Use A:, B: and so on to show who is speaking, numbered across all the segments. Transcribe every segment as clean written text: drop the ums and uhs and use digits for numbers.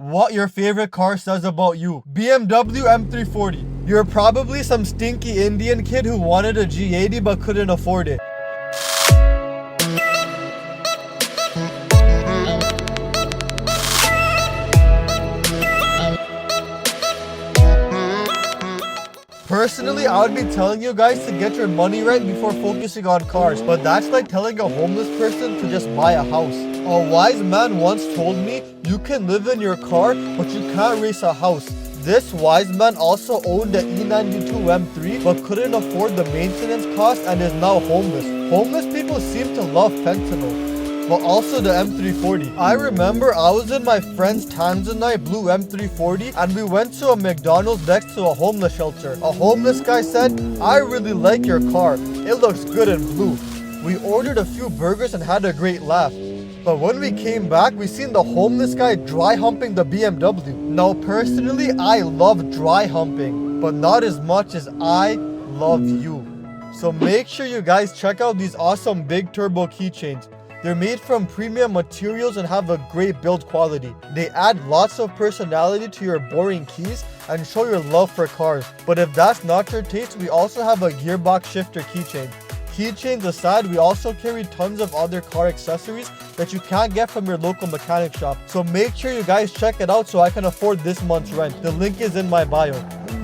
A: what your favorite car says about you. BMW M340. You're probably some stinky Indian kid who wanted a G80 but couldn't afford it. Personally, I would be telling you guys to get your money right before focusing on cars, but that's like telling a homeless person to just buy a house. A wise man once told me, you can live in your car, but you can't race a house. This wise man also owned an E92 M3, but couldn't afford the maintenance cost and is now homeless. Homeless people seem to love fentanyl, but also the M340. I remember I was in my friend's Tanzanite blue M340 and we went to a McDonald's next to a homeless shelter. A homeless guy said, I really like your car. It looks good in blue. We ordered a few burgers and had a great laugh. But when we came back, we seen the homeless guy dry humping the BMW. Now personally, I love dry humping, but not as much as I love you. So make sure you guys check out these awesome big turbo keychains. They're made from premium materials and have a great build quality. They add lots of personality to your boring keys and show your love for cars. But if that's not your taste, we also have a gearbox shifter keychain. Keychains aside, we also carry tons of other car accessories that you can't get from your local mechanic shop. So make sure you guys check it out so I can afford this month's rent. The link is in my bio.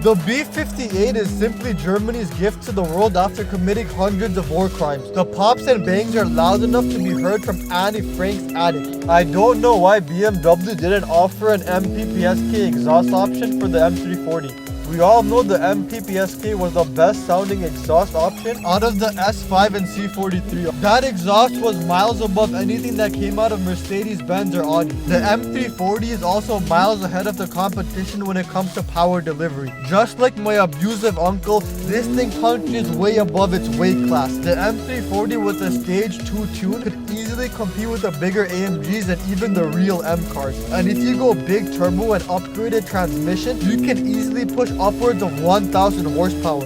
A: The B58 is simply Germany's gift to the world after committing hundreds of war crimes. The pops and bangs are loud enough to be heard from Annie Frank's attic. I don't know why BMW didn't offer an MPPSK exhaust option for the M340. We all know the MPPSK was the best sounding exhaust option out of the S5 and C43. That exhaust was miles above anything that came out of Mercedes-Benz or Audi. The M340 is also miles ahead of the competition when it comes to power delivery. Just like my abusive uncle, this thing punches way above its weight class. The M340 with a stage 2 tune could easily compete with the bigger AMGs and even the real M cars. And if you go big turbo and upgraded transmission, you can easily push upwards of 1,000 horsepower.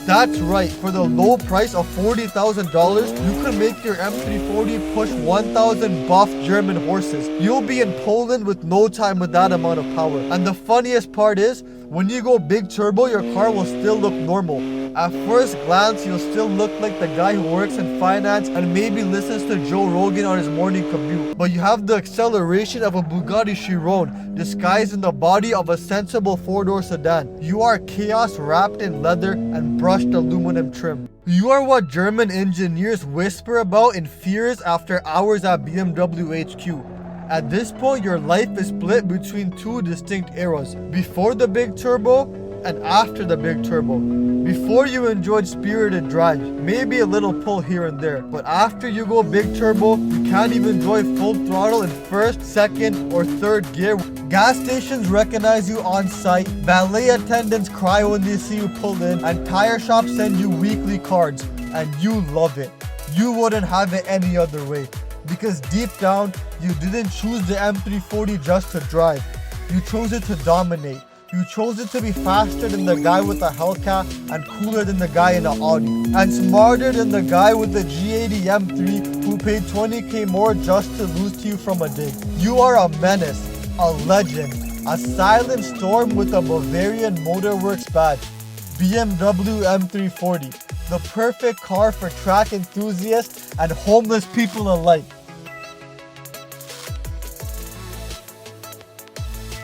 A: That's right, for the low price of $40,000, you can make your M340 push 1,000 buff German horses. You'll be in Poland with no time with that amount of power. And the funniest part is, when you go big turbo, your car will still look normal. At first glance, you'll still look like the guy who works in finance and maybe listens to Joe Rogan on his morning commute. But you have the acceleration of a Bugatti Chiron disguised in the body of a sensible four-door sedan. You are chaos wrapped in leather and brushed aluminum trim. You are what German engineers whisper about in fears after hours at BMW HQ. At this point, your life is split between two distinct eras. Before the big turbo and after the big turbo. Before you enjoyed spirited drives, maybe a little pull here and there. But after you go big turbo, you can't even enjoy full throttle in first, second, or third gear. Gas stations recognize you on sight, valet attendants cry when they see you pull in, and tire shops send you weekly cards, and you love it. You wouldn't have it any other way. Because deep down, you didn't choose the M340 just to drive. You chose it to dominate. You chose it to be faster than the guy with the Hellcat and cooler than the guy in the Audi. And smarter than the guy with the G80 M3 who paid 20k more just to lose to you from a dig. You are a menace, a legend, a silent storm with a Bavarian Motorworks badge. BMW M340. The perfect car for track enthusiasts and homeless people alike.